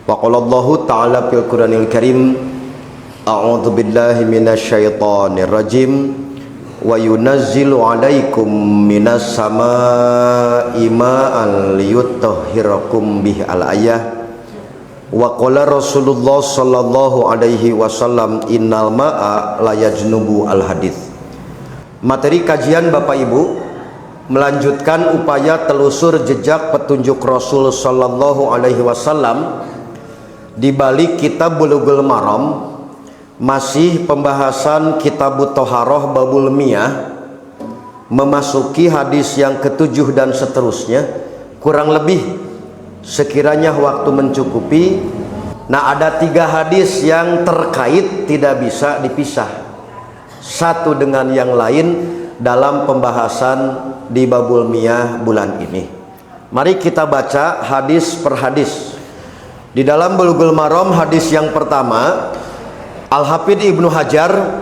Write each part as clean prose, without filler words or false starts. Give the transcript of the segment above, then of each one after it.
Wa qala Allahu ta'ala fil Qur'anil Karim, a'udzu billahi minasyaitonir rajim, wa yunazzilu 'alaikum minas samaa'i ma'an liyutahhirakum bihi al-ayah. Wa qala Rasulullah sallallahu alaihi wasallam, innal ma'a la yajnubu al-hadits. Materi kajian Bapak Ibu melanjutkan upaya telusur jejak petunjuk Rasul sallallahu alaihi wasallam di balik kitab Bulughul Maram. Masih pembahasan kitab Thaharah babul miyah, memasuki hadis yang ketujuh dan seterusnya. Kurang lebih sekiranya waktu mencukupi. Nah, ada 3 hadis yang terkait, tidak bisa dipisah satu dengan yang lain dalam pembahasan di babul miyah bulan ini. Mari kita baca hadis per hadis. Di dalam Bulughul Maram, hadis yang pertama, Al-Hafidz Ibnu Hajar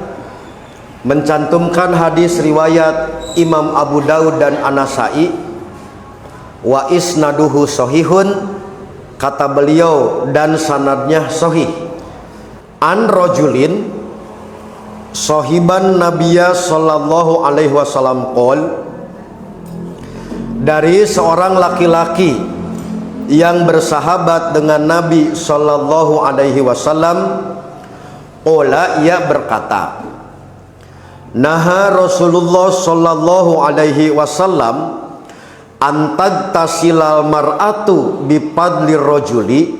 mencantumkan hadis riwayat Imam Abu Daud dan An-Nasai, wa isnaduhu sahihun, kata beliau dan sanadnya sahih, an rajulin sahiban Nabiyya sallallahu alaihi wasallam qol, dari seorang laki-laki yang bersahabat dengan Nabi sallallahu alaihi wasallam. Qala, ia berkata, naha Rasulullah sallallahu alaihi wasallam antad tasilal mar'atu bipadlir rajuli.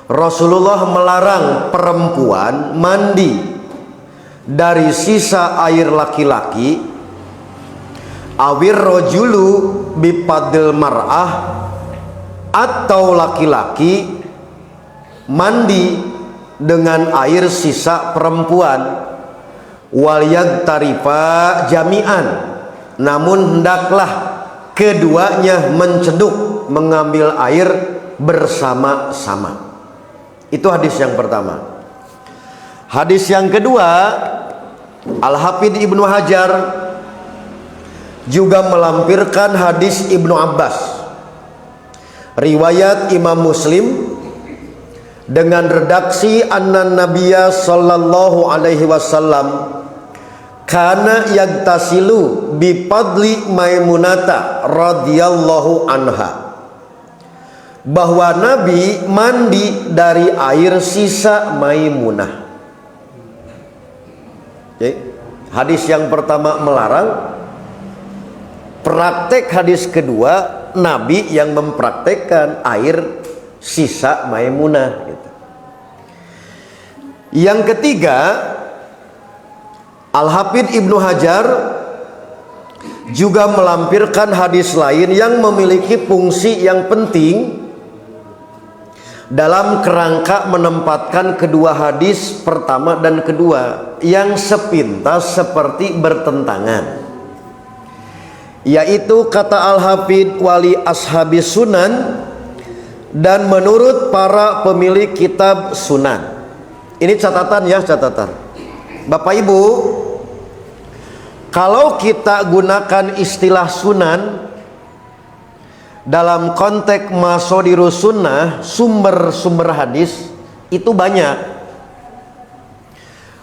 Rasulullah melarang perempuan mandi dari sisa air laki-laki, awir rajulu bipadil mar'ah, atau laki-laki mandi dengan air sisa perempuan, wal yagtarifa jami'an, namun hendaklah keduanya menceduk mengambil air bersama-sama. Itu hadis yang pertama. Hadis yang kedua, Al-Hafidz Ibnu Hajar juga melampirkan hadis Ibnu Abbas, riwayat Imam Muslim, dengan redaksi anna Nabiyya sallallahu alaihi wasallam kana yagtasilu bipadli Maimunata radhiyallahu anha, bahwa Nabi mandi dari air sisa Maimunah. Oke. Hadis yang pertama melarang, praktek hadis kedua Nabi yang mempraktekkan air sisa Maimunah gitu. Yang ketiga, Al-Hafidz Ibnu Hajar juga melampirkan hadis lain yang memiliki fungsi yang penting dalam kerangka menempatkan kedua hadis pertama dan kedua yang sepintas seperti bertentangan, yaitu kata Al-Hafidz, wali ashabis sunan, dan menurut para pemilik kitab sunan. Ini catatan ya, catatan Bapak Ibu. Kalau kita gunakan istilah sunan dalam konteks masodirus sunnah, sumber-sumber hadis itu banyak.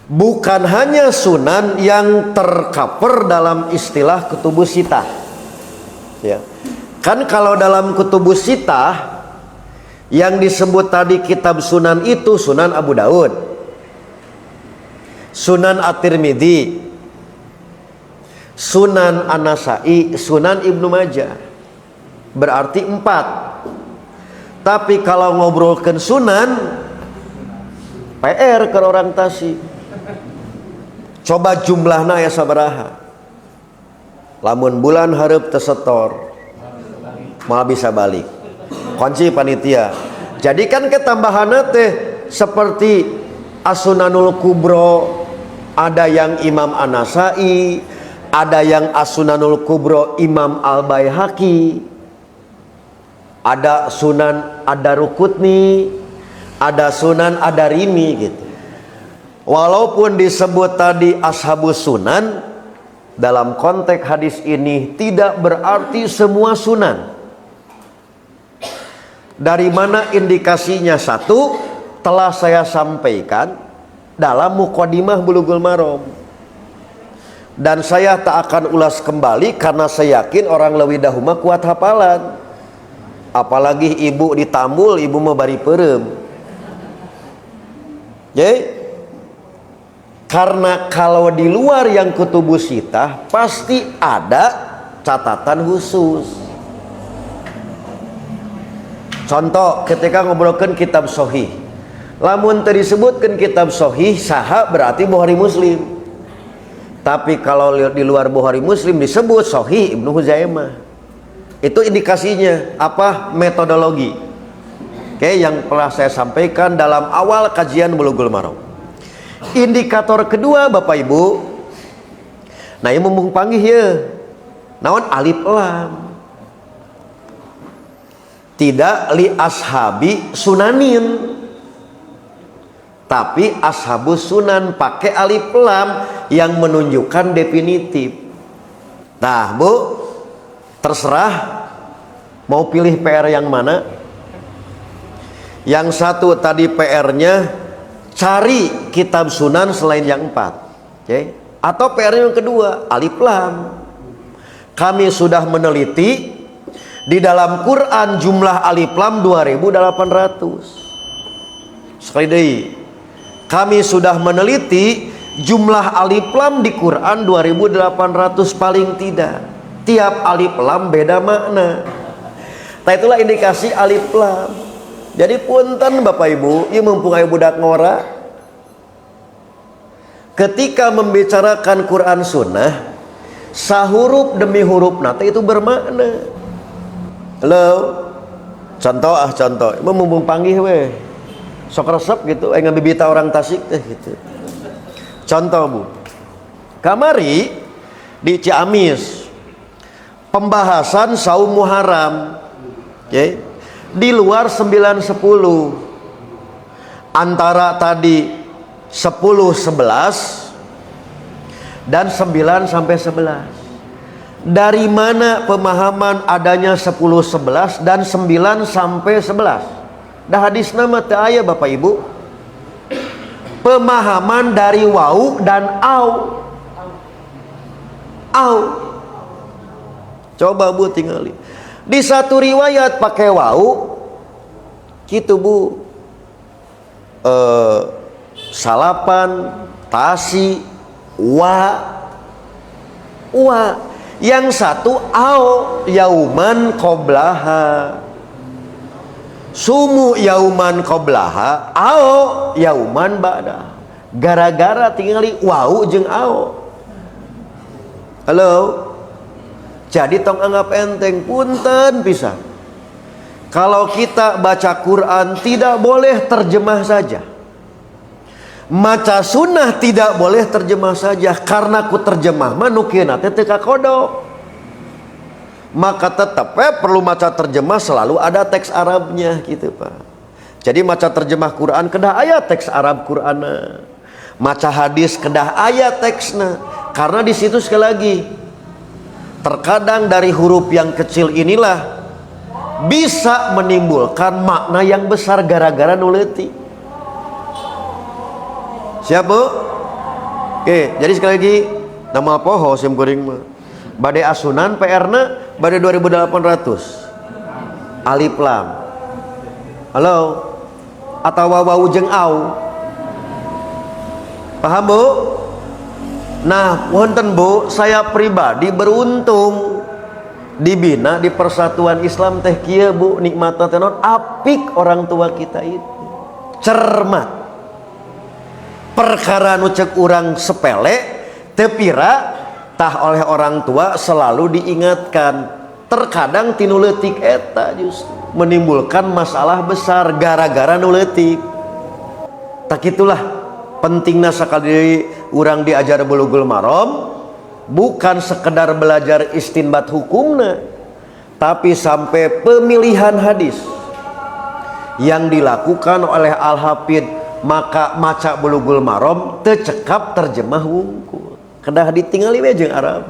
Bukan hanya sunan yang tercover dalam istilah kutubus sitah ya. Kan kalau dalam kutubus sitah yang disebut tadi kitab sunan itu Sunan Abu Daud, Sunan At-Tirmidzi, Sunan An-Nasai, Sunan Ibnu Majah. Berarti 4. Tapi kalau ngobrolkan sunan, PR ke orang Tasik. Coba jumlahnya ya sabaraha. Lamun bulan hareup tersetor, malah bisa balik. Kunci panitia. Jadi kan ketambahan teh seperti As-Sunanul Kubro, ada yang Imam An-Nasai, ada yang As-Sunanul Kubro Imam Al-Baihaqi, ada Sunan Ad-Daruqutni, ada Sunan Ad-Darimi gitu. Walaupun disebut tadi ashabus sunan, dalam konteks hadis ini tidak berarti semua sunan. Dari mana indikasinya? Satu, telah saya sampaikan dalam Muqaddimah Bulughul Maram, dan saya tak akan ulas kembali karena saya yakin orang leuwih dahuma kuat hafalan. Apalagi ibu ditambul, ibu mah bari perem. Karena kalau di luar yang kutubus sitah pasti ada catatan khusus. Contoh ketika ngobrolkan kitab Sahih, lamun tadi disebutkan kitab Sahih saha berarti Bukhari Muslim. Tapi kalau di luar Bukhari Muslim disebut Sahih Ibnu Huzaimah, itu indikasinya apa? Metodologi. Oke, yang pernah saya sampaikan dalam awal kajian Bulughul Maram. Indikator kedua Bapak Ibu, nah yang mumpung panggih ya, naon alif lam. Tidak li ashabi sunanin, tapi ashabus sunan pakai alif lam yang menunjukkan definitif. Nah Bu, terserah mau pilih PR yang mana. Yang satu tadi PR-nya cari kitab sunan selain yang 4, atau PR yang kedua alif lam. Kami sudah meneliti di dalam Quran jumlah alif lam 2800. Sekali lagi, kami sudah meneliti jumlah alif lam di Quran 2800 paling tidak. Tiap alif lam beda makna. Nah itulah indikasi alif lam. Jadi punten Bapak Ibu, ieu mumpung aya budak ngora, ketika membicarakan Quran Sunnah, sahuruf demi huruf nate itu bermakna. Halo, contoh, mumpung panggih we, sok resep gitu, ngabibita orang Tasik teh gitu. Contoh Bu, kamari di Ciamis pembahasan saum Muharram, di luar 9-10, antara tadi 10-11 dan 9-11. Dari mana pemahaman adanya 10-11 dan 9-11? Dah hadis nama teu aya Bapak Ibu. Pemahaman dari wau dan au. Coba Bu tinggali. Di satu riwayat pakai wau, gitu Bu. Salapan, tasi, wa. Yang satu au yauman qoblaha, sumu yauman qoblaha, au yauman ba'da. Gara-gara tinggali wau jeung au. Halo. Jadi tong anggap enteng, punten pisan. Kalau kita baca Quran tidak boleh terjemah saja. Maca sunnah tidak boleh terjemah saja, karena ku terjemah mah nu kieu teh teu kakodok. Maka tetap perlu maca terjemah, selalu ada teks Arabnya gitu Pak. Jadi maca terjemah Quran kedah aya teks Arab Qur'ana. Maca hadis kedah aya teksna. Karena di situ sekali lagi, terkadang dari huruf yang kecil inilah bisa menimbulkan makna yang besar gara-gara nuleti. Siap Bu? Oke, jadi sekali lagi, nama poho sim kuring mah. Bade asunan PR-na bade 2800. Alif lam. Halo? Atau wau jeung au. Paham Bu? Nah, wonten Bu, saya pribadi beruntung dibina di Persatuan Islam teh kieu Bu, nikmatna teh naon? Apik orang tua kita itu. Cermat. Perkara nu ceuk urang sepele teu pira tah oleh orang tua selalu diingatkan. Terkadang tinu leutik eta justru menimbulkan masalah besar gara-gara nu leutik. Tak itulah pentingna sakali urang diajar Bulughul Maram, bukan sekedar belajar istinbat hukumna, tapi sampai pemilihan hadis yang dilakukan oleh Al-Hafidh. Maka maca Bulughul Maram teu cekap terjemah wungkul, kedah ditingali we jeung Arab.